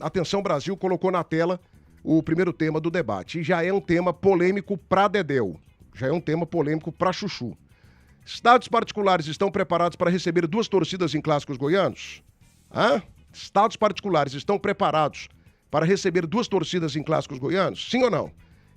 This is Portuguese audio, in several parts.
Atenção Brasil colocou na tela o primeiro tema do debate. E já é um tema polêmico pra Dedéu. Já é um tema polêmico pra Chuchu. Estádios particulares estão preparados para receber 2 torcidas em clássicos goianos? Estádios particulares estão preparados para receber 2 torcidas em clássicos goianos? Sim ou não?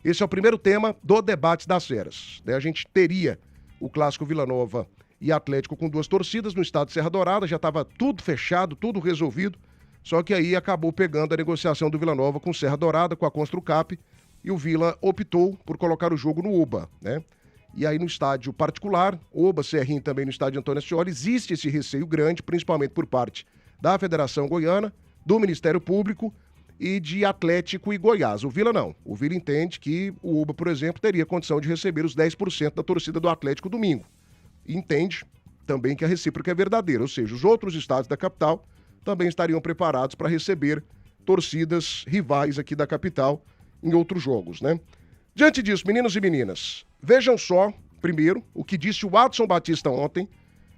Esse é o primeiro tema do debate das feras. A gente teria o clássico Vila Nova e Atlético com 2 torcidas no estado de Serra Dourada, já estava tudo fechado, tudo resolvido, só que aí acabou pegando a negociação do Vila Nova com Serra Dourada, com a Construcap, e o Vila optou por colocar o jogo no UBA, né? E aí no estádio particular, UBA, Serrinho também no estádio Antônio Ascioli, existe esse receio grande, principalmente por parte da Federação Goiana, do Ministério Público e de Atlético e Goiás. O Vila não. O Vila entende que o UBA, por exemplo, teria condição de receber os 10% da torcida do Atlético domingo. E entende também que a recíproca é verdadeira, ou seja, os outros estados da capital também estariam preparados para receber torcidas rivais aqui da capital em outros jogos, né? Diante disso, meninos e meninas, vejam só, primeiro, o que disse o Adson Batista ontem,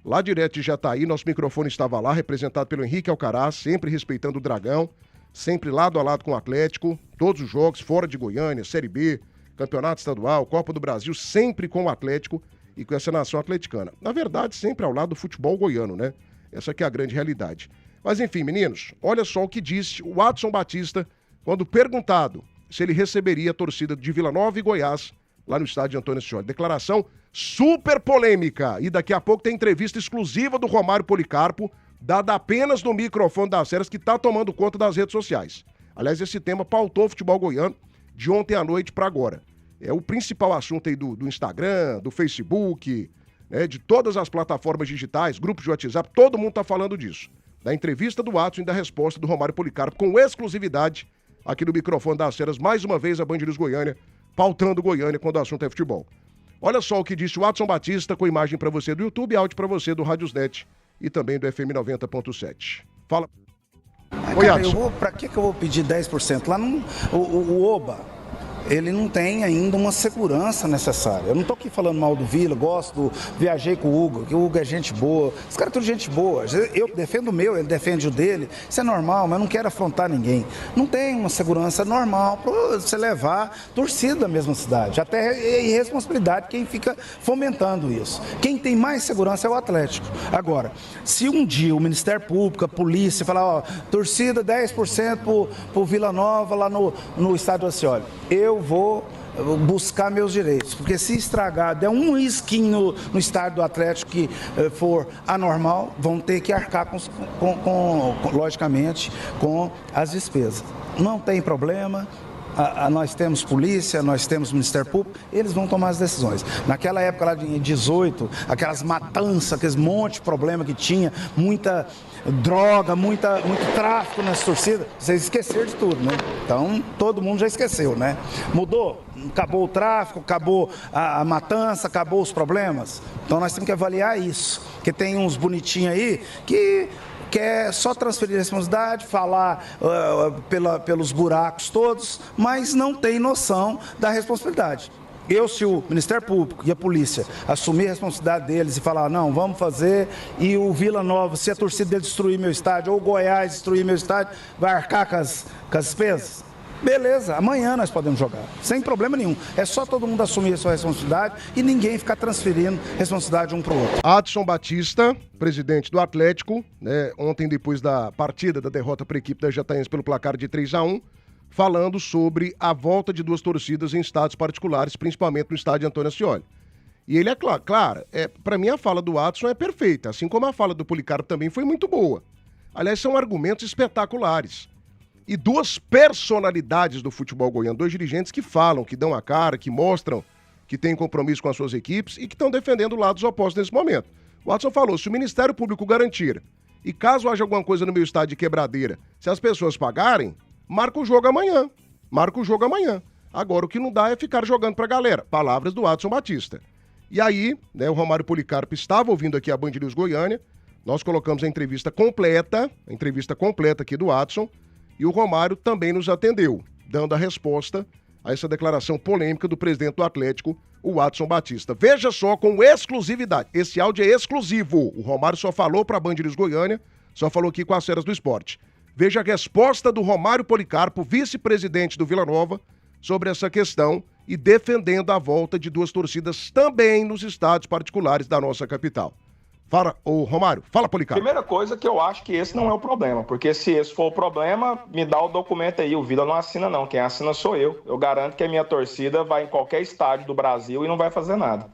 lá direto de Jataí, nosso microfone estava lá, representado pelo Henrique Alcaraz, sempre respeitando o Dragão, sempre lado a lado com o Atlético, todos os jogos, fora de Goiânia, Série B, Campeonato Estadual, Copa do Brasil, sempre com o Atlético e com essa nação atleticana. Na verdade, sempre ao lado do futebol goiano, né? Essa que é a grande realidade. Mas enfim, meninos, olha só o que disse o Adson Batista quando perguntado se ele receberia a torcida de Vila Nova e Goiás lá no estádio Antônio Ascioli. Declaração super polêmica. E daqui a pouco tem entrevista exclusiva do Romário Policarpo, dada apenas no microfone das feras, que está tomando conta das redes sociais. Aliás, esse tema pautou o futebol goiano de ontem à noite para agora. É o principal assunto aí do Instagram, do Facebook, né, de todas as plataformas digitais, grupos de WhatsApp, todo mundo está falando disso. Da entrevista do Adson e da resposta do Romário Policarpo, com exclusividade aqui no microfone das feras, mais uma vez a Band News Goiânia, pautando Goiânia quando o assunto é futebol. Olha só o que disse o Adson Batista, com imagem para você do YouTube e áudio para você do Radiosnet e também do FM 90.7. Fala. Oi, Adson. Pra que eu vou pedir 10%? Lá o OBA, ele não tem ainda uma segurança necessária. Eu não tô aqui falando mal do Vila, viajei com o Hugo, que o Hugo é gente boa. Os caras são gente boa. Eu defendo o meu, ele defende o dele. Isso é normal, mas eu não quero afrontar ninguém. Não tem uma segurança normal para você levar torcida da mesma cidade. Até é irresponsabilidade quem fica fomentando isso. Quem tem mais segurança é o Atlético. Agora, se um dia o Ministério Público, a polícia, falar, ó, torcida 10% pro Vila Nova lá no estádio Ascioli, eu vou buscar meus direitos, porque se estragar, der um risquinho no estádio do Atlético que for anormal, vão ter que arcar logicamente, com as despesas. Não tem problema. Nós temos polícia, nós temos Ministério Público, eles vão tomar as decisões. Naquela época lá de 18, aquelas matanças, aqueles monte de problema que tinha, muita droga, muito tráfico nas torcidas, vocês esqueceram de tudo, né? Então, todo mundo já esqueceu, né? Mudou? Acabou o tráfico, acabou a matança, acabou os problemas? Então, nós temos que avaliar isso, porque tem uns bonitinhos aí que quer só transferir a responsabilidade, falar pelos buracos todos, mas não tem noção da responsabilidade. Se o Ministério Público e a polícia assumir a responsabilidade deles e falar, não, vamos fazer, e o Vila Nova, se a torcida dele destruir meu estádio, ou o Goiás destruir meu estádio, vai arcar com as despesas? Beleza, amanhã nós podemos jogar, sem problema nenhum. É só todo mundo assumir a sua responsabilidade e ninguém ficar transferindo responsabilidade um para o outro. Adson Batista, presidente do Atlético, né, ontem depois da partida, da derrota para a equipe da Jataense pelo placar de 3-1, falando sobre a volta de 2 torcidas em estádios particulares, principalmente no estádio Antônio Ascioli. E ele é claro, para mim a fala do Adson é perfeita, assim como a fala do Policarpo também foi muito boa. Aliás, são argumentos espetaculares. E 2 personalidades do futebol goiano, 2 dirigentes que falam, que dão a cara, que mostram que têm compromisso com as suas equipes e que estão defendendo lados opostos nesse momento. O Adson falou, se o Ministério Público garantir, e caso haja alguma coisa no meu estádio de quebradeira, se as pessoas pagarem, marca o jogo amanhã. Agora, o que não dá é ficar jogando pra galera. Palavras do Adson Batista. E aí, né, o Romário Policarpo estava ouvindo aqui a Band News Goiânia, nós colocamos a entrevista completa aqui do Adson, e o Romário também nos atendeu, dando a resposta a essa declaração polêmica do presidente do Atlético, o Adson Batista. Veja só, com exclusividade. Esse áudio é exclusivo. O Romário só falou para a Band News Goiânia, só falou aqui com as feras do esporte. Veja a resposta do Romário Policarpo, vice-presidente do Vila Nova, sobre essa questão e defendendo a volta de duas torcidas também nos estádios particulares da nossa capital. Fala, ô Romário, fala, Policarpo. Primeira coisa que eu acho que esse não é o problema, porque se esse for o problema, me dá o documento aí, o Vila não assina não, quem assina sou eu. Eu garanto que a minha torcida vai em qualquer estádio do Brasil e não vai fazer nada.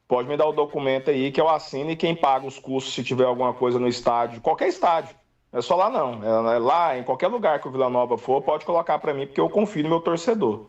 Pode me dar o documento aí que eu assino e quem paga os custos se tiver alguma coisa no estádio, qualquer estádio. Não é só lá não, é lá em qualquer lugar que o Vila Nova for, pode colocar para mim, porque eu confio no meu torcedor.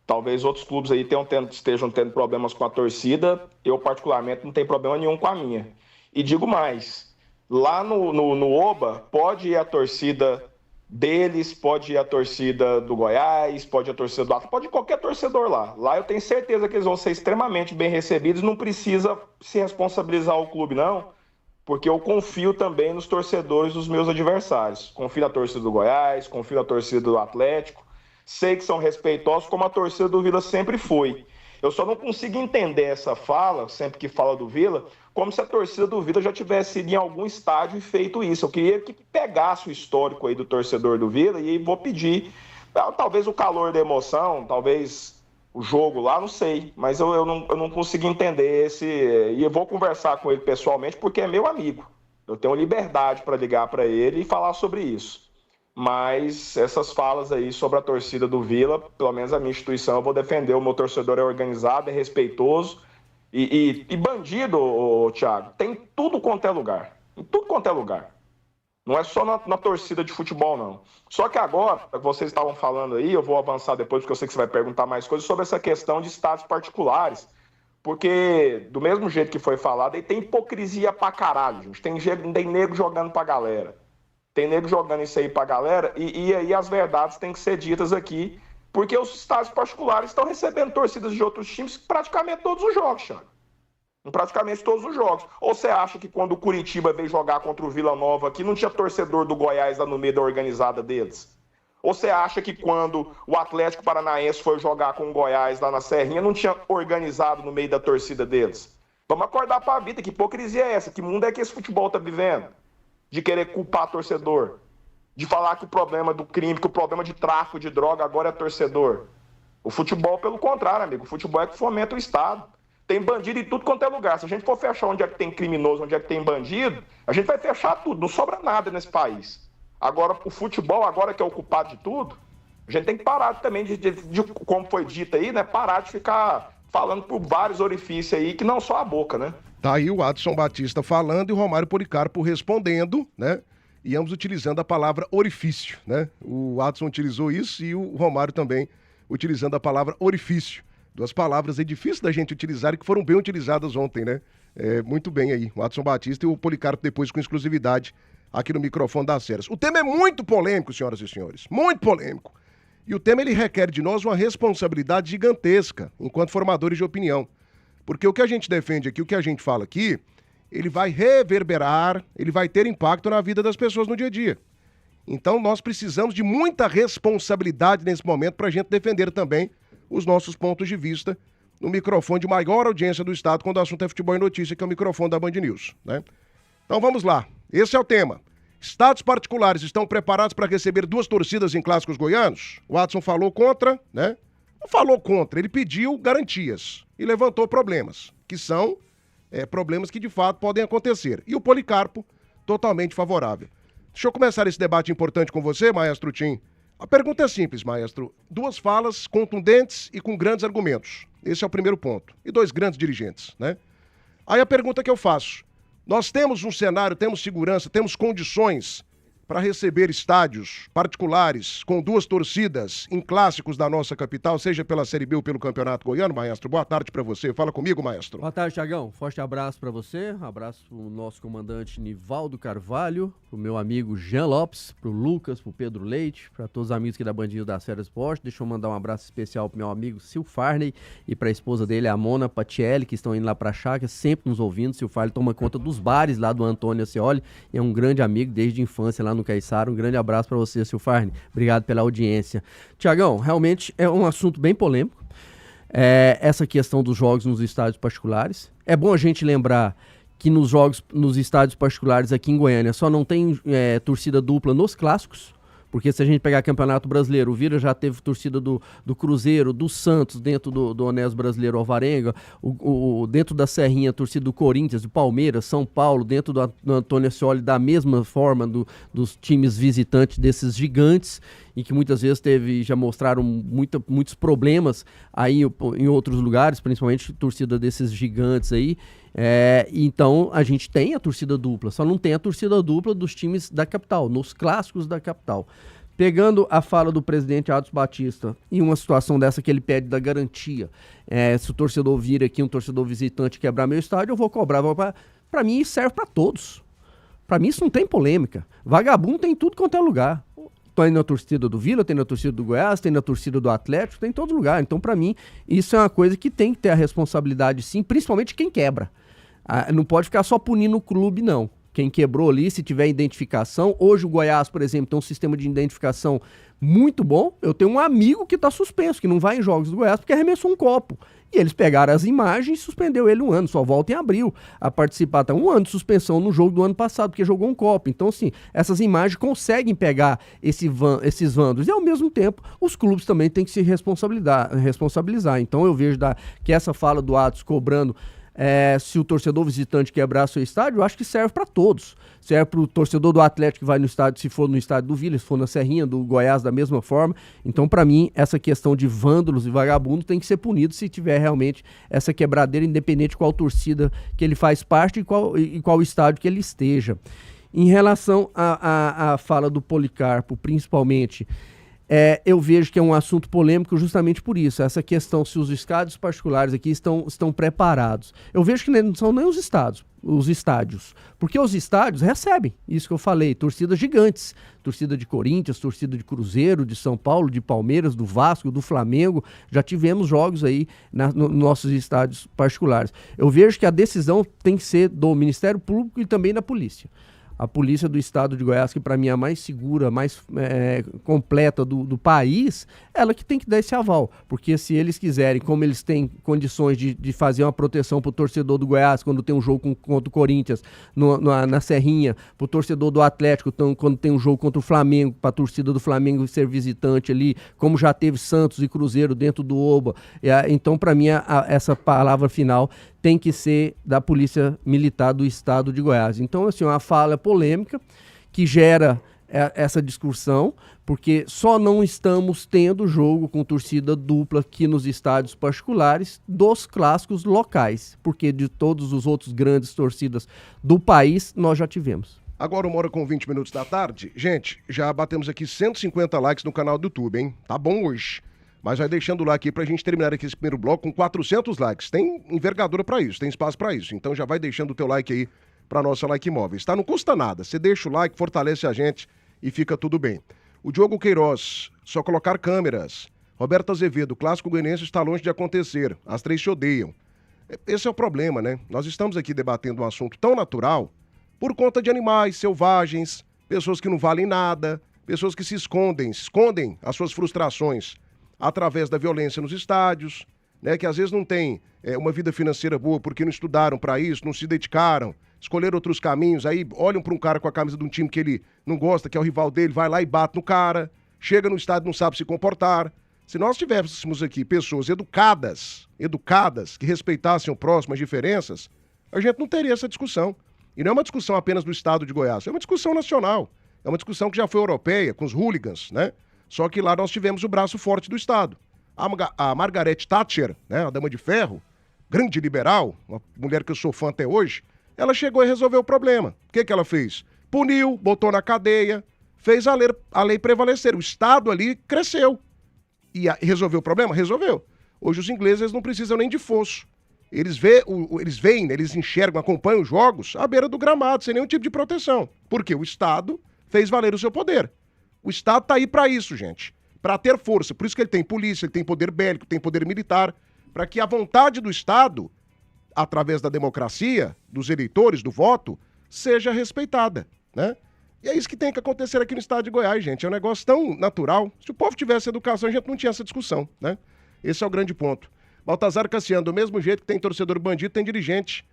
Talvez outros clubes aí estejam tendo problemas com a torcida, eu particularmente não tenho problema nenhum com a minha. E digo mais, lá no Oba pode ir a torcida deles, pode ir a torcida do Goiás, pode ir a torcida do Atlético, pode ir qualquer torcedor lá. Lá eu tenho certeza que eles vão ser extremamente bem recebidos, não precisa se responsabilizar o clube não, porque eu confio também nos torcedores dos meus adversários. Confio na torcida do Goiás, confio na torcida do Atlético, sei que são respeitosos como a torcida do Vila sempre foi. Eu só não consigo entender essa fala, sempre que fala do Vila, como se a torcida do Vila já tivesse ido em algum estádio e feito isso. Eu queria que pegasse o histórico aí do torcedor do Vila e vou pedir, talvez o calor da emoção, talvez o jogo lá, não sei, mas eu não consigo entender esse... E eu vou conversar com ele pessoalmente porque é meu amigo. Eu tenho liberdade para ligar para ele e falar sobre isso. Mas essas falas aí sobre a torcida do Vila, pelo menos a minha instituição, eu vou defender. O meu torcedor é organizado, é respeitoso. E bandido, Thiago, tem tudo quanto é lugar. Em tudo quanto é lugar. Não é só na torcida de futebol, não. Só que agora, vocês estavam falando aí, eu vou avançar depois, porque eu sei que você vai perguntar mais coisas sobre essa questão de estádios particulares. Porque, do mesmo jeito que foi falado, aí tem hipocrisia pra caralho, gente. Tem nego jogando pra galera. Tem nego jogando isso aí pra galera, e aí as verdades têm que ser ditas aqui, porque os estádios particulares estão recebendo torcidas de outros times praticamente todos os jogos, Thiago. Em praticamente todos os jogos. Ou você acha que quando o Curitiba veio jogar contra o Vila Nova aqui, não tinha torcedor do Goiás lá no meio da organizada deles? Ou você acha que quando o Atlético Paranaense foi jogar com o Goiás lá na Serrinha, não tinha organizado no meio da torcida deles? Vamos acordar pra vida, que hipocrisia é essa? Que mundo é que esse futebol tá vivendo? De querer culpar torcedor, de falar que o problema do crime, que o problema de tráfico de droga agora é torcedor. O futebol, pelo contrário, amigo, o futebol é que fomenta o Estado. Tem bandido em tudo quanto é lugar. Se a gente for fechar onde é que tem criminoso, onde é que tem bandido, a gente vai fechar tudo, não sobra nada nesse país. Agora, o futebol, agora que é o culpado de tudo, a gente tem que parar também de como foi dito aí, né, parar de ficar falando por vários orifícios aí, que não só a boca, né? Tá aí o Adson Batista falando e o Romário Policarpo respondendo, né? E ambos utilizando a palavra orifício, né? O Adson utilizou isso e o Romário também utilizando a palavra orifício. Duas palavras aí difíceis da gente utilizar e que foram bem utilizadas ontem, né? Muito bem aí, o Adson Batista e o Policarpo depois com exclusividade aqui no microfone das Ceras. O tema é muito polêmico, senhoras e senhores, muito polêmico. E o tema, ele requer de nós uma responsabilidade gigantesca, enquanto formadores de opinião. Porque o que a gente defende aqui, o que a gente fala aqui, ele vai reverberar, ele vai ter impacto na vida das pessoas no dia a dia. Então nós precisamos de muita responsabilidade nesse momento para a gente defender também os nossos pontos de vista no microfone de maior audiência do Estado quando o assunto é futebol e notícia, que é o microfone da Band News, né? Então vamos lá, esse é o tema. Estádios particulares estão preparados para receber duas torcidas em clássicos goianos? O Adson falou contra, né? Não falou contra, ele pediu garantias e levantou problemas, que são problemas que de fato podem acontecer. E o Policarpo, totalmente favorável. Deixa eu começar esse debate importante com você, maestro Tim. A pergunta é simples, maestro. Duas falas contundentes e com grandes argumentos. Esse é o primeiro ponto. E dois grandes dirigentes, né? Aí a pergunta que eu faço. Nós temos um cenário, temos segurança, temos condições para receber estádios particulares com duas torcidas em clássicos da nossa capital, seja pela Série B ou pelo Campeonato Goiano, maestro? Boa tarde para você. Fala comigo, maestro. Boa tarde, Thiagão. Forte abraço para você, abraço pro nosso comandante Nivaldo Carvalho, pro meu amigo Jean Lopes, pro Lucas, pro Pedro Leite, para todos os amigos aqui da Band News da Ceras Esporte. Deixa eu mandar um abraço especial pro meu amigo Sil Farney e pra esposa dele, a Mona Patielli, que estão indo lá pra chácara, sempre nos ouvindo. Sil Farney toma conta dos bares lá do Antônio Ascioli e é um grande amigo desde a infância lá no Caiçara. Um grande abraço para você, Sil Farney. Obrigado pela audiência. Tiagão, realmente é um assunto bem polêmico, essa questão dos jogos nos estádios particulares. É bom a gente lembrar que nos estádios particulares aqui em Goiânia só não tem torcida dupla nos clássicos. Porque se a gente pegar Campeonato Brasileiro, o Vila já teve torcida do Cruzeiro, do Santos, dentro do Honesto Brasileiro Alvarenga, dentro da Serrinha, a torcida do Corinthians, do Palmeiras, São Paulo, dentro do Antônio Ascioli, da mesma forma dos times visitantes desses gigantes, e que muitas vezes já mostraram muitos problemas aí em outros lugares, principalmente torcida desses gigantes aí. Então a gente tem a torcida dupla, só não tem a torcida dupla dos times da capital, nos clássicos da capital. Pegando a fala do presidente Adson Batista em uma situação dessa que ele pede da garantia, se o torcedor vir aqui, um torcedor visitante quebrar meu estádio, eu vou cobrar. Para mim isso serve para todos. Para mim isso não tem polêmica. Vagabundo tem em tudo quanto é lugar. Tem na torcida do Vila, tem na torcida do Goiás, tem na torcida do Atlético, tem em todo lugar. Então, para mim, isso é uma coisa que tem que ter a responsabilidade, sim, principalmente quem quebra. Não pode ficar só punindo o clube, não. Quem quebrou ali, se tiver identificação. Hoje o Goiás, por exemplo, tem um sistema de identificação muito bom. Eu tenho um amigo que está suspenso, que não vai em jogos do Goiás porque arremessou um copo. E eles pegaram as imagens e suspendeu ele um ano, só volta em abril a participar. Tá um ano de suspensão no jogo do ano passado, porque jogou um copo. Então, assim, essas imagens conseguem pegar esses vândalos. E, ao mesmo tempo, os clubes também têm que se responsabilizar. Então, eu vejo que essa fala do Atos cobrando se o torcedor visitante quebrar seu estádio, eu acho que serve para todos. Serve para o torcedor do Atlético que vai no estádio, se for no estádio do Vila, se for na Serrinha, do Goiás, da mesma forma. Então, para mim, essa questão de vândalos e vagabundos tem que ser punido se tiver realmente essa quebradeira, independente de qual torcida que ele faz parte e qual estádio que ele esteja. Em relação à fala do Policarpo, principalmente, eu vejo que é um assunto polêmico justamente por isso, essa questão se os estádios particulares aqui estão preparados. Eu vejo que não são nem os estádios, porque os estádios recebem, isso que eu falei, torcidas gigantes, torcida de Corinthians, torcida de Cruzeiro, de São Paulo, de Palmeiras, do Vasco, do Flamengo, já tivemos jogos aí nos nossos estádios particulares. Eu vejo que a decisão tem que ser do Ministério Público e também da polícia. A polícia do estado de Goiás, que para mim é a mais segura, mais completa do país, ela que tem que dar esse aval. Porque se eles quiserem, como eles têm condições de fazer uma proteção para o torcedor do Goiás quando tem um jogo contra o Corinthians na Serrinha, para o torcedor do Atlético quando tem um jogo contra o Flamengo, para a torcida do Flamengo ser visitante ali, como já teve Santos e Cruzeiro dentro do Oba. Então, para mim, essa palavra final tem que ser da Polícia Militar do Estado de Goiás. Então, assim, uma fala polêmica que gera essa discussão, porque só não estamos tendo jogo com torcida dupla aqui nos estádios particulares dos clássicos locais, porque de todos os outros grandes torcidas do país, nós já tivemos. Agora 1h20 da tarde. Gente, já batemos aqui 150 likes no canal do YouTube, hein? Tá bom hoje. Mas vai deixando o like aí pra gente terminar aqui esse primeiro bloco com 400 likes. Tem envergadura pra isso, tem espaço pra isso. Então já vai deixando o teu like aí pra nossa Like Imóveis, tá? Não custa nada. Você deixa o like, fortalece a gente e fica tudo bem. O Diogo Queiroz, só colocar câmeras. Roberto Azevedo, o clássico goianiense está longe de acontecer. As três se odeiam. Esse é o problema, né? Nós estamos aqui debatendo um assunto tão natural por conta de animais selvagens, pessoas que não valem nada, pessoas que se escondem as suas frustrações através da violência nos estádios, né, que às vezes não tem uma vida financeira boa porque não estudaram para isso, não se dedicaram, escolheram outros caminhos, aí olham para um cara com a camisa de um time que ele não gosta, que é o rival dele, vai lá e bate no cara, chega no estádio e não sabe se comportar. Se nós tivéssemos aqui pessoas educadas, que respeitassem o próximo, as diferenças, a gente não teria essa discussão. E não é uma discussão apenas do estado de Goiás, é uma discussão nacional, é uma discussão que já foi europeia, com os hooligans, né? Só que lá nós tivemos o braço forte do Estado. A Margaret Thatcher, né, a Dama de Ferro, grande liberal, uma mulher que eu sou fã até hoje, ela chegou e resolveu o problema. O que ela fez? Puniu, botou na cadeia, fez a lei prevalecer. O Estado ali cresceu. E resolveu o problema? Resolveu. Hoje os ingleses não precisam nem de fosso. Eles veem, eles enxergam, acompanham os jogos à beira do gramado, sem nenhum tipo de proteção. Porque o Estado fez valer o seu poder. O Estado está aí para isso, gente. Para ter força. Por isso que ele tem polícia, ele tem poder bélico, tem poder militar. Para que a vontade do Estado, através da democracia, dos eleitores, do voto, seja respeitada, né? E é isso que tem que acontecer aqui no estado de Goiás, gente. É um negócio tão natural. Se o povo tivesse educação, a gente não tinha essa discussão, né? Esse é o grande ponto. Baltazar Cassiano, do mesmo jeito que tem torcedor bandido, tem dirigente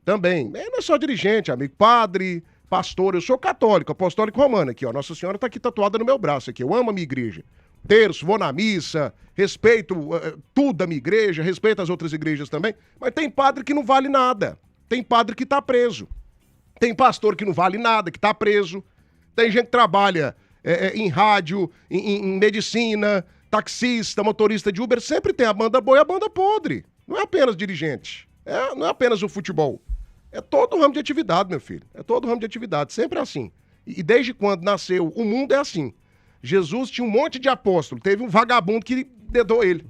também. Não é só dirigente, amigo. Padre, pastor, eu sou católico, apostólico romano aqui, ó. Nossa Senhora tá aqui tatuada no meu braço aqui. Eu amo a minha igreja. Terço, vou na missa, respeito tudo da minha igreja, respeito as outras igrejas também, mas tem padre que não vale nada. Tem padre que tá preso. Tem pastor que não vale nada, que tá preso. Tem gente que trabalha em rádio, em medicina, taxista, motorista de Uber, sempre tem a banda boa e a banda podre. Não é apenas dirigente, não é apenas o futebol. É todo o ramo de atividade, meu filho. É todo o ramo de atividade, sempre é assim. E desde quando nasceu o mundo é assim. Jesus tinha um monte de apóstolo, teve um vagabundo que dedou ele.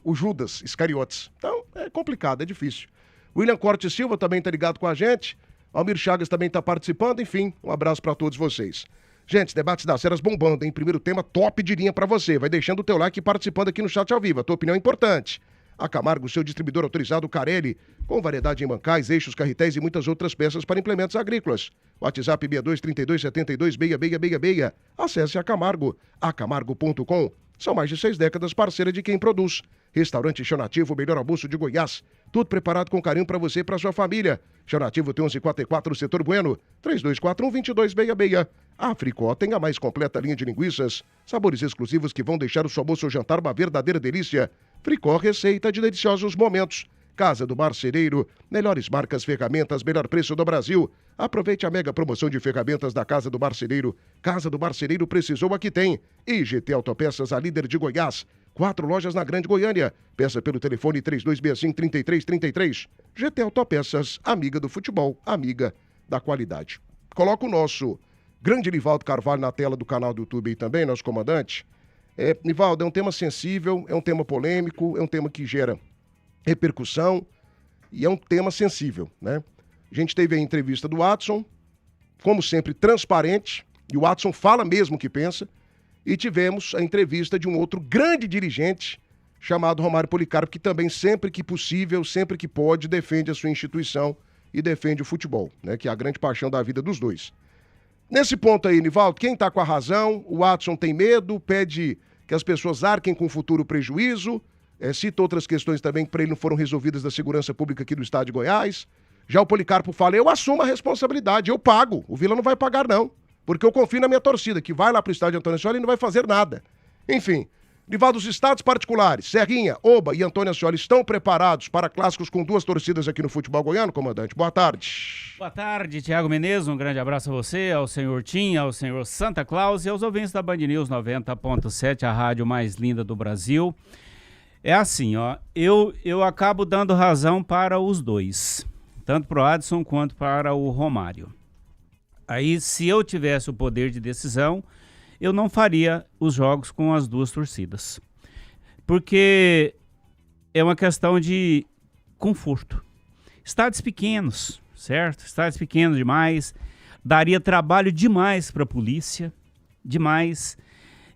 O Judas Iscariotes. Então, é complicado, é difícil. William Corte Silva também tá ligado com a gente. Almir Chagas também tá participando. Enfim, um abraço para todos vocês. Gente, debates das Ceras bombando, hein? Primeiro tema top de linha para você. Vai deixando o teu like e participando aqui no chat ao vivo. A tua opinião é importante. A Camargo, seu distribuidor autorizado Carelli, com variedade em bancais, eixos, carretéis e muitas outras peças para implementos agrícolas. WhatsApp 6232726666. Acesse a Camargo, acamargo.com. São mais de 6 décadas parceira de quem produz. Restaurante Chão Nativo, o melhor almoço de Goiás. Tudo preparado com carinho para você e para sua família. Chão Nativo tem 1144, Setor Bueno, 3241-2266. A Fricó tem a mais completa linha de linguiças, sabores exclusivos que vão deixar o seu almoço ou jantar uma verdadeira delícia. Fricó, receita de deliciosos momentos. Casa do Marceneiro, melhores marcas, ferramentas, melhor preço do Brasil. Aproveite a mega promoção de ferramentas da Casa do Marceneiro. Casa do Marceneiro precisou, aqui tem. E GT Autopeças, a líder de Goiás. 4 lojas na Grande Goiânia. Peça pelo telefone 3265-3333. GT Autopeças, amiga do futebol, amiga da qualidade. Coloca o nosso grande Nivaldo Carvalho na tela do canal do YouTube aí também, nosso comandante. Nivaldo, é um tema sensível, é um tema polêmico, é um tema que gera repercussão e é um tema sensível, né? A gente teve a entrevista do Watson, como sempre, transparente, e o Watson fala mesmo o que pensa, e tivemos a entrevista de um outro grande dirigente chamado Romário Policarpo, que também, sempre que possível, sempre que pode, defende a sua instituição e defende o futebol, né? Que é a grande paixão da vida dos dois. Nesse ponto aí, Nivaldo, quem tá com a razão? O Watson tem medo, pede que as pessoas arquem com o futuro prejuízo, cita outras questões também que para ele não foram resolvidas da segurança pública aqui do estado de Goiás. Já o Policarpo fala, eu assumo a responsabilidade, eu pago, o Vila não vai pagar não, porque eu confio na minha torcida, que vai lá pro estádio Antônio Ascioli e não vai fazer nada. Enfim, Nivaldo, os estados particulares, Serrinha, Oba e Antônio Ascioli estão preparados para clássicos com 2 torcidas aqui no futebol goiano, comandante? Boa tarde. Boa tarde, Thiago Menezes, um grande abraço a você, ao senhor Tim, ao senhor Santa Claus e aos ouvintes da Band News 90.7, a rádio mais linda do Brasil. É assim, ó, eu acabo dando razão para os dois, tanto para o Adson quanto para o Romário. Aí, se eu tivesse o poder de decisão, eu não faria os jogos com as 2 torcidas. Porque é uma questão de conforto. Estádios pequenos, certo? Estádios pequenos demais, daria trabalho demais para a polícia, demais.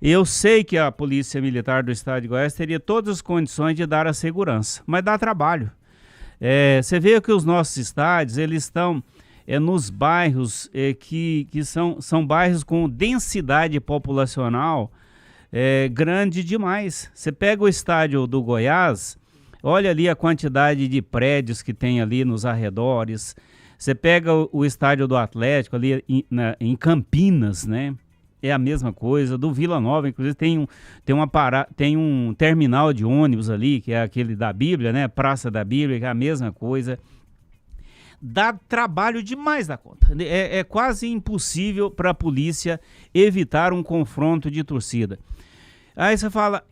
Eu sei que a Polícia Militar do Estado de Goiás teria todas as condições de dar a segurança, mas dá trabalho. Você vê que os nossos estádios, eles estão nos bairros que são bairros com densidade populacional grande demais. Você pega o estádio do Goiás, olha ali a quantidade de prédios que tem ali nos arredores. Você pega o estádio do Atlético ali em Campinas, né? É a mesma coisa. Do Vila Nova, inclusive, tem um terminal de ônibus ali, que é aquele da Bíblia, né? Praça da Bíblia, que é a mesma coisa. Dá trabalho demais da conta. É quase impossível para a polícia evitar um confronto de torcida. Aí você fala,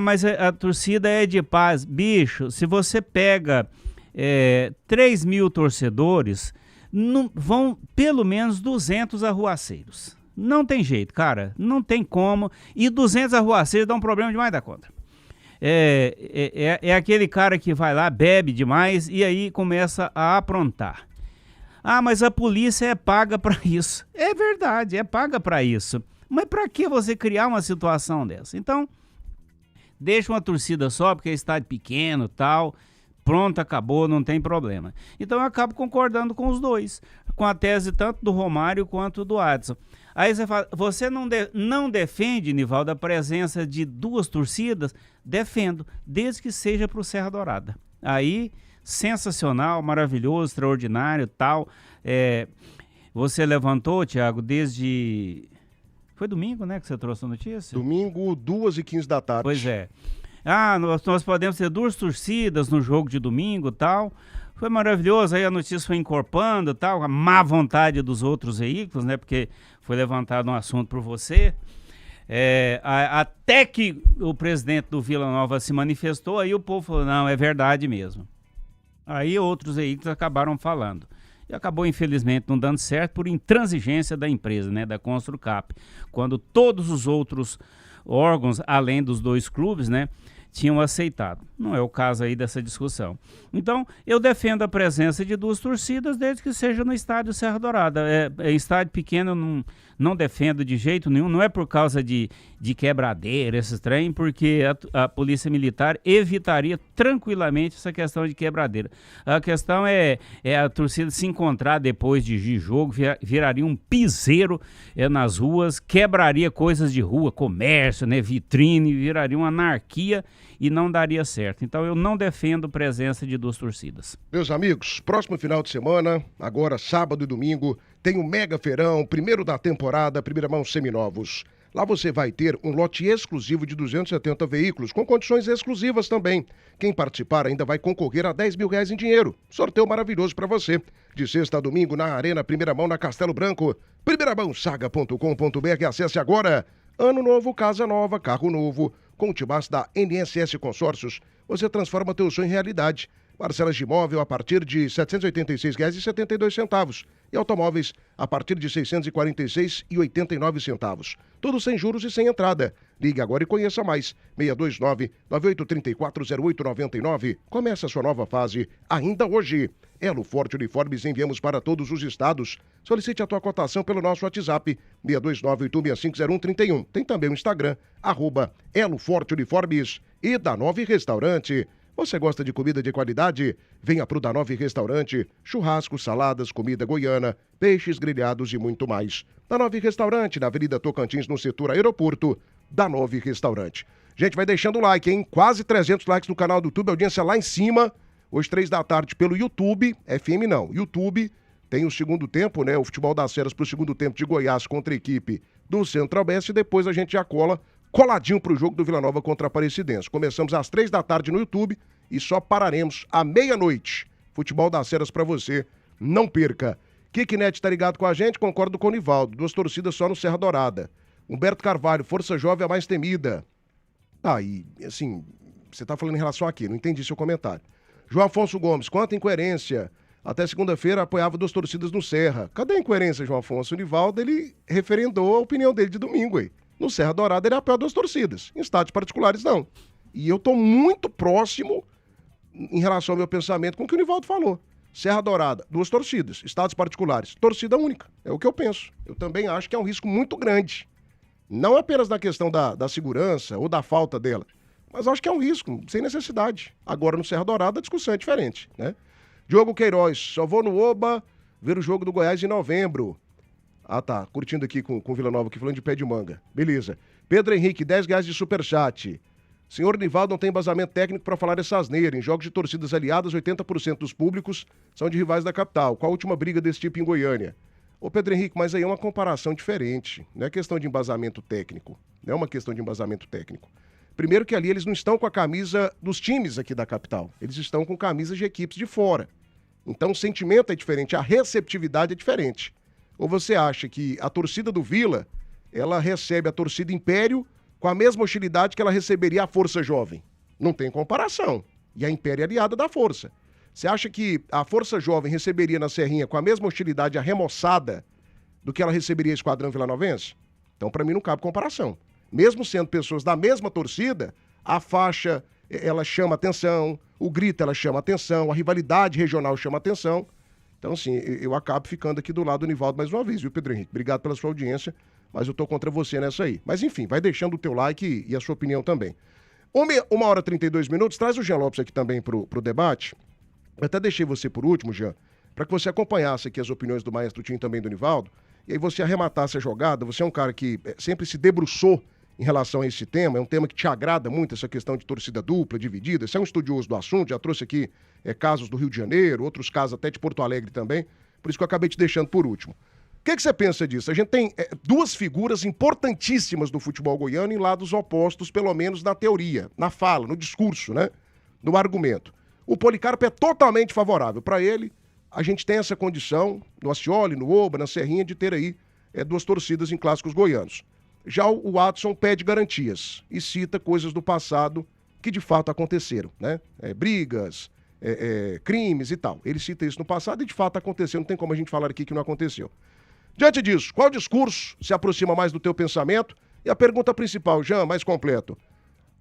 mas a torcida é de paz. Bicho, se você pega 3 mil torcedores, vão pelo menos 200 arruaceiros. Não tem jeito, cara, não tem como. E 200 arruaceiros dá um problema demais da conta. É aquele cara que vai lá, bebe demais e aí começa a aprontar. Mas a polícia é paga para isso. É verdade, é paga para isso. Mas para que você criar uma situação dessa? Então, deixa uma torcida só, porque é estádio pequeno e tal. Pronto, acabou, não tem problema. Então eu acabo concordando com os dois, com a tese tanto do Romário quanto do Adson. Aí você fala, você não defende, Nivaldo, a presença de 2 torcidas? Defendo, desde que seja para o Serra Dourada. Aí, sensacional, maravilhoso, extraordinário, tal. você levantou, Thiago, desde... Foi domingo, né, que você trouxe a notícia? Domingo, 2h15 da tarde. Pois é. Nós podemos ter 2 torcidas no jogo de domingo e tal. Foi maravilhoso, aí a notícia foi encorpando e tal, a má vontade dos outros veículos, né, porque foi levantado um assunto por você. Até que o presidente do Vila Nova se manifestou, aí o povo falou, não, é verdade mesmo. Aí outros veículos acabaram falando. E acabou, infelizmente, não dando certo por intransigência da empresa, né, da Construcap. Quando todos os outros órgãos, além dos 2 clubes, né, tinham aceitado. Não é o caso aí dessa discussão. Então, eu defendo a presença de 2 torcidas, desde que seja no estádio Serra Dourada. Estádio pequeno não defendo de jeito nenhum, não é por causa de quebradeira, esses trem, porque a Polícia Militar evitaria tranquilamente essa questão de quebradeira. A questão é a torcida se encontrar depois de jogo, viraria um piseiro nas ruas, quebraria coisas de rua, comércio, né, vitrine, viraria uma anarquia e não daria certo. Então eu não defendo a presença de 2 torcidas. Meus amigos, próximo final de semana, agora sábado e domingo, tem um mega feirão, primeiro da temporada, primeira mão seminovos. Lá você vai ter um lote exclusivo de 270 veículos, com condições exclusivas também. Quem participar ainda vai concorrer a R$10 mil em dinheiro. Sorteio maravilhoso para você. De sexta a domingo na Arena Primeira Mão, na Castelo Branco. primeiraMãoSaga.com.br, acesse agora. Ano novo, casa nova, carro novo. Com o Timaço da NSS Consórcios, você transforma teu sonho em realidade. Parcelas de imóvel a partir de R$ 786,72 e automóveis a partir de R$ 646,89. Tudo sem juros e sem entrada. Ligue agora e conheça mais. 629-9834-0899. Começa a sua nova fase ainda hoje. Elo Forte Uniformes enviamos para todos os estados. Solicite a tua cotação pelo nosso WhatsApp, 629-865-0131. Tem também o Instagram, @Elo Forte Uniformes e Danove Restaurante. Você gosta de comida de qualidade? Venha pro Danove Restaurante. Churrasco, saladas, comida goiana, peixes grelhados e muito mais. Danove Restaurante, na Avenida Tocantins, no setor aeroporto. Danove Restaurante. Gente, vai deixando o like, hein? Quase 300 likes no canal do YouTube, audiência lá em cima. Hoje, 3 da tarde, pelo YouTube. FM não, YouTube. Tem o segundo tempo, né? O futebol das Ceras pro segundo tempo de Goiás contra a equipe do Centro-Oeste. E depois a gente já coladinho pro jogo do Vila Nova contra a Aparecidense. Começamos às 3 da tarde no YouTube e só pararemos à meia-noite. Futebol das Ceras pra você, não perca. Kiknet tá ligado com a gente, concordo com o Nivaldo. 2 torcidas só no Serra Dourada. Humberto Carvalho, Força Jovem a mais temida. E assim, você tá falando em relação aqui, não entendi seu comentário. João Afonso Gomes, quanta incoerência. Até segunda-feira apoiava 2 torcidas no Serra. Cadê a incoerência, João Afonso? O Nivaldo, ele referendou a opinião dele de domingo aí. No Serra Dourada ele apoia 2 torcidas, em estádios particulares não. E eu tô muito próximo em relação ao meu pensamento com o que o Nivaldo falou. Serra Dourada, 2 torcidas, estádios particulares, torcida única. É o que eu penso. Eu também acho que é um risco muito grande. Não apenas na questão da segurança ou da falta dela, mas acho que é um risco, sem necessidade. Agora no Serra Dourada a discussão é diferente, né? Diogo Queiroz, só vou no Oba ver o jogo do Goiás em novembro. Tá, curtindo aqui com o Vila Nova, aqui falando de pé de manga. Beleza. Pedro Henrique, R$10 de superchat. Senhor Nivaldo não tem embasamento técnico para falar essa asneira. Em jogos de torcidas aliadas, 80% dos públicos são de rivais da capital. Qual a última briga desse tipo em Goiânia? Ô Pedro Henrique, mas aí é uma comparação diferente. Não é questão de embasamento técnico. Não é uma questão de embasamento técnico. Primeiro que ali eles não estão com a camisa dos times aqui da capital. Eles estão com camisas de equipes de fora. Então o sentimento é diferente, a receptividade é diferente. Ou você acha que a torcida do Vila, ela recebe a torcida Império com a mesma hostilidade que ela receberia a Força Jovem? Não tem comparação. E a Império é aliada da Força. Você acha que a Força Jovem receberia na Serrinha com a mesma hostilidade arremoçada do que ela receberia a Esquadrão Vilanovense? Então, para mim, não cabe comparação. Mesmo sendo pessoas da mesma torcida, a faixa, ela chama atenção, o grito, ela chama atenção, a rivalidade regional chama atenção. Então, assim, eu acabo ficando aqui do lado do Nivaldo mais uma vez, viu, Pedro Henrique? Obrigado pela sua audiência, mas eu tô contra você nessa aí. Mas, enfim, vai deixando o teu like e a sua opinião também. 1h32, traz o Jean Lopes aqui também pro debate. Eu até deixei você por último, Jean, para que você acompanhasse aqui as opiniões do Maestro Tim e também do Nivaldo, e aí você arrematasse a jogada. Você é um cara que sempre se debruçou em relação a esse tema, é um tema que te agrada muito, essa questão de torcida dupla, dividida. Você é um estudioso do assunto, já trouxe aqui casos do Rio de Janeiro, outros casos até de Porto Alegre também, por isso que eu acabei te deixando por último. que você pensa disso? A gente tem duas figuras importantíssimas do futebol goiano em lados opostos, pelo menos na teoria, na fala, no discurso, né? No argumento. O Policarpo é totalmente favorável. Para ele, a gente tem essa condição, no Ascioli, no Oba, na Serrinha, de ter aí duas torcidas em clássicos goianos. Já o Watson pede garantias e cita coisas do passado que de fato aconteceram, né? Brigas, crimes e tal. Ele cita isso no passado e de fato aconteceu, não tem como a gente falar aqui que não aconteceu. Diante disso, qual discurso se aproxima mais do teu pensamento? E a pergunta principal, Jean, mais completo.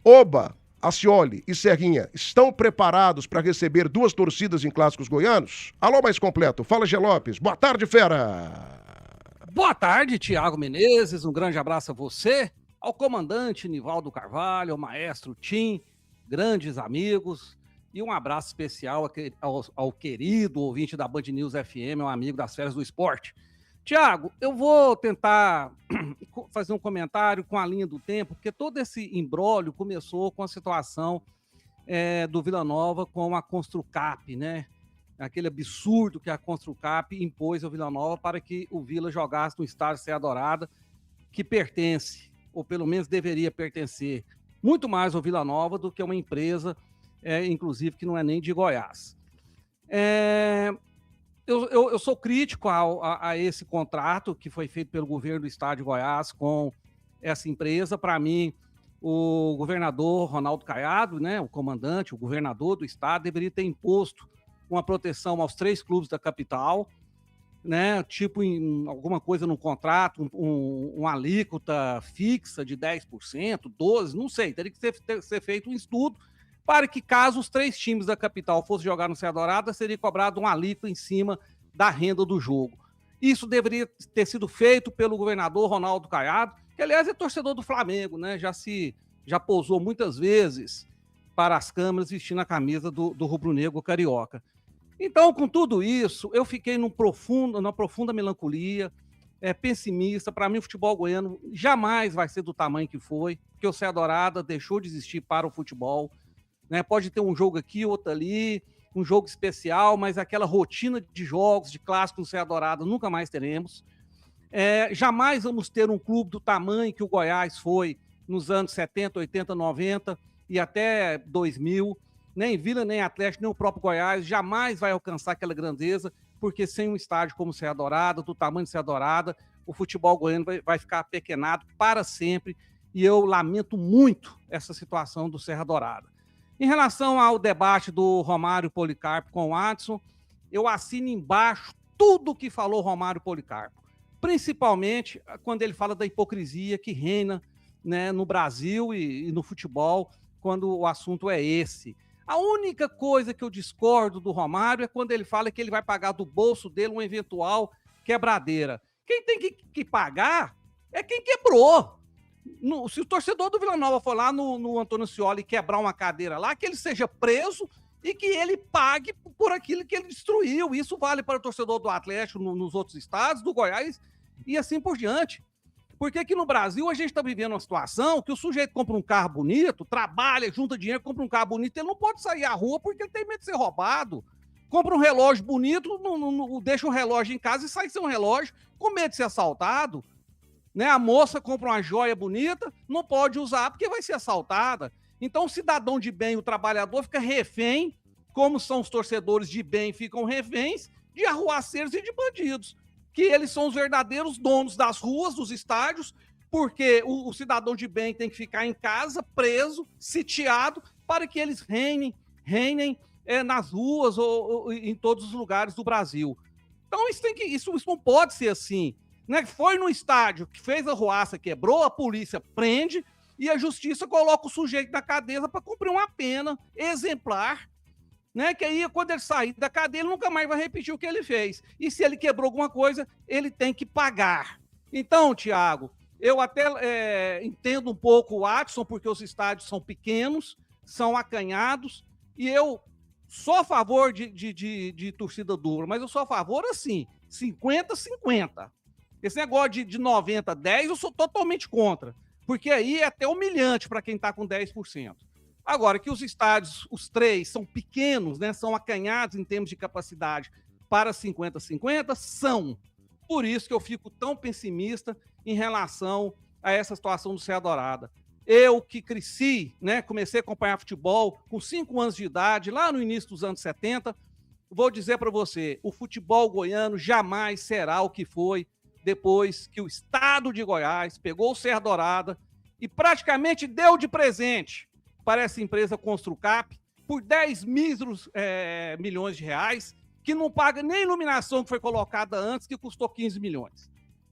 Oba, Ascioli e Serrinha estão preparados para receber duas torcidas em clássicos goianos? Alô, mais completo. Fala, G. Lopes. Boa tarde, fera. Boa tarde, Tiago Menezes. Um grande abraço a você, ao comandante Nivaldo Carvalho, ao maestro Tim, grandes amigos. E um abraço especial ao querido ouvinte da Band News FM, um amigo das férias do esporte. Tiago, eu vou tentar fazer um comentário com a linha do tempo, porque todo esse imbróglio começou com a situação do Vila Nova com a Construcap, né? Aquele absurdo que a Construcap impôs ao Vila Nova para que o Vila jogasse no estádio Serra Dourada, que pertence, ou pelo menos deveria pertencer, muito mais ao Vila Nova do que uma empresa, inclusive, que não é nem de Goiás. Eu sou crítico a esse contrato que foi feito pelo governo do estado de Goiás com essa empresa. Para mim, o governador Ronaldo Caiado, né, o comandante, o governador do estado, deveria ter imposto uma proteção aos 3 clubes da capital, né, tipo alguma coisa no contrato, uma alíquota fixa de 10%, 12%, não sei, teria que ser feito um estudo para que, caso os 3 times da capital fossem jogar no Serra Dourada, seria cobrado um alíquota em cima da renda do jogo. Isso deveria ter sido feito pelo governador Ronaldo Caiado, que, aliás, é torcedor do Flamengo, né? Já pousou muitas vezes para as câmeras vestindo a camisa do rubro-negro carioca. Então, com tudo isso, eu fiquei numa profunda melancolia, pessimista. Para mim, o futebol goiano jamais vai ser do tamanho que foi, porque o Serra Dourada deixou de existir para o futebol. Né? Pode ter um jogo aqui, outro ali, um jogo especial, mas aquela rotina de jogos, de clássico no Serra Dourada, nunca mais teremos. Jamais vamos ter um clube do tamanho que o Goiás foi nos anos 70, 80, 90 e até 2000. Nem Vila, nem Atlético, nem o próprio Goiás jamais vai alcançar aquela grandeza, porque sem um estádio como o Serra Dourada, do tamanho de Serra Dourada, o futebol goiano vai ficar apequenado para sempre, e eu lamento muito essa situação do Serra Dourada. Em relação ao debate do Romário Policarpo com o Watson, eu assino embaixo tudo o que falou Romário Policarpo, principalmente quando ele fala da hipocrisia que reina, né, no Brasil e no futebol, quando o assunto é esse. A única coisa que eu discordo do Romário é quando ele fala que ele vai pagar do bolso dele uma eventual quebradeira. Quem tem que pagar é quem quebrou. Se o torcedor do Vila Nova for lá no Antônio Ascioli quebrar uma cadeira lá, que ele seja preso e que ele pague por aquilo que ele destruiu. Isso vale para o torcedor do Atlético nos outros estados, do Goiás e assim por diante. Porque aqui no Brasil a gente está vivendo uma situação que o sujeito compra um carro bonito, trabalha, junta dinheiro, compra um carro bonito, ele não pode sair à rua porque ele tem medo de ser roubado. Compra um relógio bonito, deixa um relógio em casa e sai sem um relógio, com medo de ser assaltado. Né? A moça compra uma joia bonita, não pode usar porque vai ser assaltada. Então o cidadão de bem, o trabalhador, fica refém, como são os torcedores de bem, ficam reféns de arruaceiros e de bandidos. Que eles são os verdadeiros donos das ruas, dos estádios, porque o cidadão de bem tem que ficar em casa, preso, sitiado, para que eles reinem nas ruas ou em todos os lugares do Brasil. Então isso não pode ser assim. Né? Foi no estádio que fez a arruaça, quebrou, a polícia prende e a justiça coloca o sujeito na cadeia para cumprir uma pena exemplar. Né? Que aí, quando ele sair da cadeia, ele nunca mais vai repetir o que ele fez. E se ele quebrou alguma coisa, ele tem que pagar. Então, Tiago, eu até entendo um pouco o Watson, porque os estádios são pequenos, são acanhados, e eu sou a favor de torcida dupla, mas eu sou a favor, assim, 50-50. Esse negócio de 90-10, eu sou totalmente contra, porque aí é até humilhante para quem está com 10%. Agora, que os estádios, os 3, são pequenos, né, são acanhados em termos de capacidade para 50-50, são. Por isso que eu fico tão pessimista em relação a essa situação do Serra Dourada. Eu que cresci, né, comecei a acompanhar futebol com 5 anos de idade, lá no início dos anos 70, vou dizer para você, o futebol goiano jamais será o que foi depois que o estado de Goiás pegou o Serra Dourada e praticamente deu de presente para essa empresa Construcap por 10 míseros milhões de reais, que não paga nem a iluminação que foi colocada antes, que custou 15 milhões.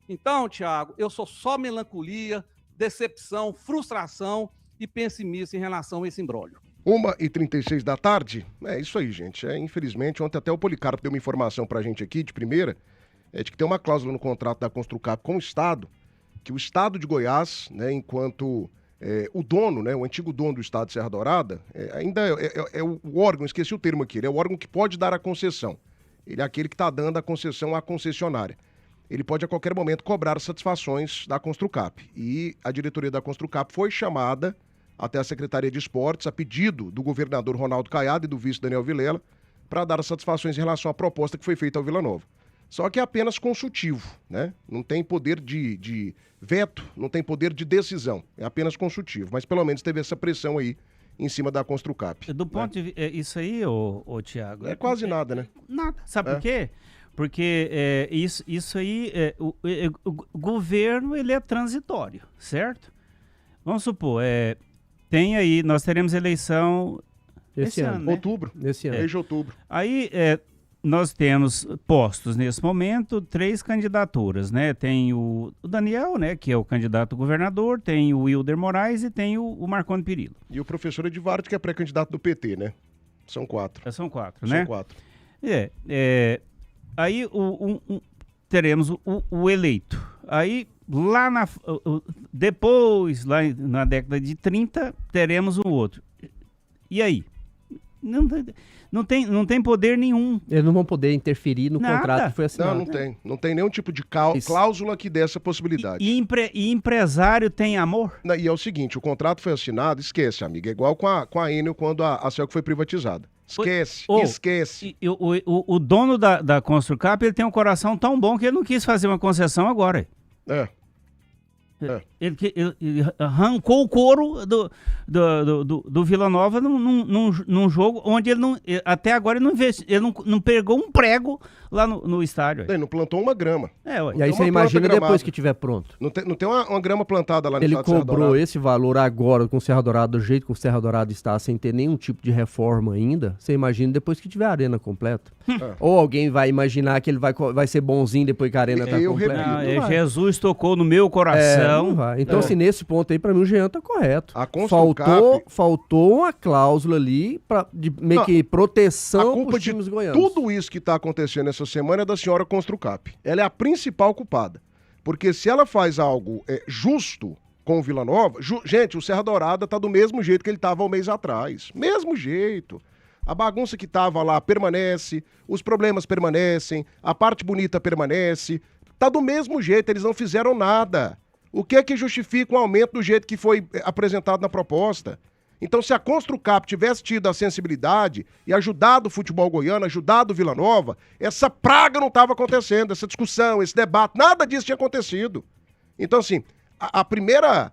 Então, Thiago, eu sou só melancolia, decepção, frustração e pessimista em relação a esse imbróglio. 1h36 da tarde, é isso aí, gente. Infelizmente, ontem até o Policarpo deu uma informação pra gente aqui, de primeira, de que tem uma cláusula no contrato da Construcap com o Estado, que o Estado de Goiás, né, enquanto o dono, né, o antigo dono do Estado de Serra Dourada, ainda é o órgão, esqueci o termo aqui, ele é o órgão que pode dar a concessão. Ele é aquele que está dando a concessão à concessionária. Ele pode a qualquer momento cobrar satisfações da Construcap. E a diretoria da Construcap foi chamada até a Secretaria de Esportes, a pedido do governador Ronaldo Caiado e do vice Daniel Vilela, para dar satisfações em relação à proposta que foi feita ao Vila Nova. Só que é apenas consultivo, né? Não tem poder de veto, não tem poder de decisão, é apenas consultivo. Mas pelo menos teve essa pressão aí em cima da Construcap. Do ponto de vista, isso aí, ô Thiago... É quase nada, né? Nada. Sabe por quê? Porque isso aí, o governo, ele é transitório, certo? Vamos supor, tem aí, nós teremos eleição esse ano, né? Outubro. Esse ano. Mês de outubro. Aí, nós temos postos nesse momento 3 candidaturas, né? Tem o Daniel, né, que é o candidato a governador, tem o Wilder Moraes e tem o Marconi Perillo. E o professor Edivardo, que é pré-candidato do PT, né? São 4. São 4, né? São 4. Aí teremos o eleito. Aí, lá depois, lá na década de 30, teremos um outro. E aí? Não tem poder nenhum. Eles não vão poder interferir no contrato que foi assinado. Não tem. Não tem nenhum tipo de cláusula que dê essa possibilidade. E empresário tem amor? E é o seguinte, o contrato foi assinado, esquece, amigo. É igual com a Enel quando a Celco foi privatizada. Esquece. O dono da Construcap, ele tem um coração tão bom que ele não quis fazer uma concessão agora. Ele arrancou o couro do Vila Nova num jogo onde ele até agora ele não pegou um prego lá no estádio. Ele não plantou uma grama. E aí você imagina depois que estiver pronto. Não tem uma grama plantada lá no Ele estado de Serra cobrou Dourada. esse valor agora com o Serra Dourada, do jeito que o Serra Dourada está, sem ter nenhum tipo de reforma ainda. Você imagina depois que tiver a arena completa. Ou alguém vai imaginar que ele vai ser bonzinho depois que a arena está completa. Jesus tocou no meu coração. Não vai. Então, assim, nesse ponto aí, pra mim, o Jean tá correto. A Construcap... Faltou uma cláusula ali de meio que proteção pros times goianos. Tudo isso que tá acontecendo essa semana é da senhora Construcap. Ela é a principal culpada. Porque se ela faz algo justo com o Vila Nova... Gente, o Serra Dourada tá do mesmo jeito que ele tava um mês atrás. Mesmo jeito. A bagunça que tava lá permanece, os problemas permanecem, a parte bonita permanece. Tá do mesmo jeito, eles não fizeram nada. O que é que justifica um aumento do jeito que foi apresentado na proposta? Então, se a Construcap tivesse tido a sensibilidade e ajudado o futebol goiano, ajudado o Vila Nova, essa praga não estava acontecendo, essa discussão, esse debate, nada disso tinha acontecido. Então, assim, a primeira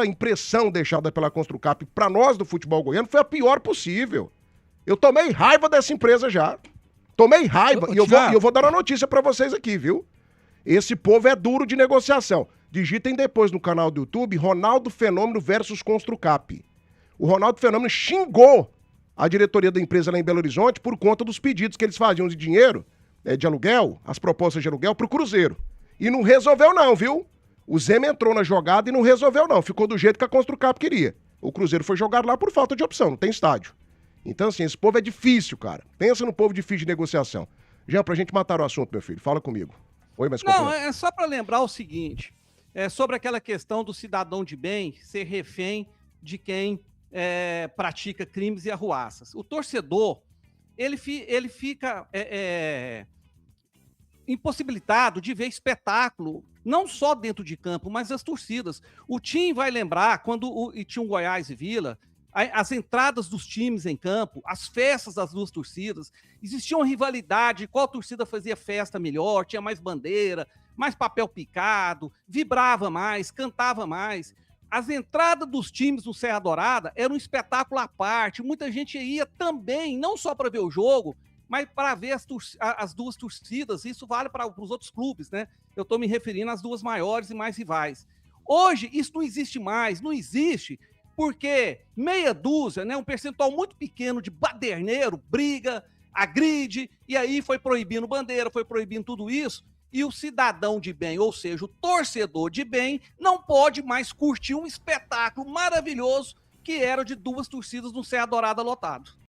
impressão deixada pela Construcap para nós do futebol goiano foi a pior possível. Eu tomei raiva dessa empresa já. Tomei raiva. E eu vou dar uma notícia para vocês aqui, viu? Esse povo é duro de negociação. Digitem depois no canal do YouTube Ronaldo Fenômeno versus Construcap. O Ronaldo Fenômeno xingou a diretoria da empresa lá em Belo Horizonte por conta dos pedidos que eles faziam de dinheiro, de aluguel, as propostas de aluguel pro Cruzeiro. E não resolveu não, viu? O Zema entrou na jogada e não resolveu não. Ficou do jeito que a Construcap queria. O Cruzeiro foi jogar lá por falta de opção, não tem estádio. Então, assim, esse povo é difícil, cara. Pensa no povo difícil de negociação. Jean, pra gente matar o assunto, meu filho, fala comigo. Oi, mas não, é só para lembrar o seguinte, sobre aquela questão do cidadão de bem ser refém de quem pratica crimes e arruaças. O torcedor, ele fica impossibilitado de ver espetáculo, não só dentro de campo, mas as torcidas. O Tim vai lembrar, quando tinha um Goiás e Vila, as entradas dos times em campo, as festas das duas torcidas, existia uma rivalidade, qual torcida fazia festa melhor, tinha mais bandeira, mais papel picado, vibrava mais, cantava mais. As entradas dos times no Serra Dourada era um espetáculo à parte, muita gente ia também, não só para ver o jogo, mas para ver as duas torcidas. Isso vale para os outros clubes, né? Eu estou me referindo às duas maiores e mais rivais. Hoje, isso não existe mais, não existe, porque meia dúzia, né, um percentual muito pequeno de baderneiro, briga, agride, e aí foi proibindo bandeira, foi proibindo tudo isso, e o cidadão de bem, ou seja, o torcedor de bem, não pode mais curtir um espetáculo maravilhoso que era de duas torcidas no Serra Dourada lotado.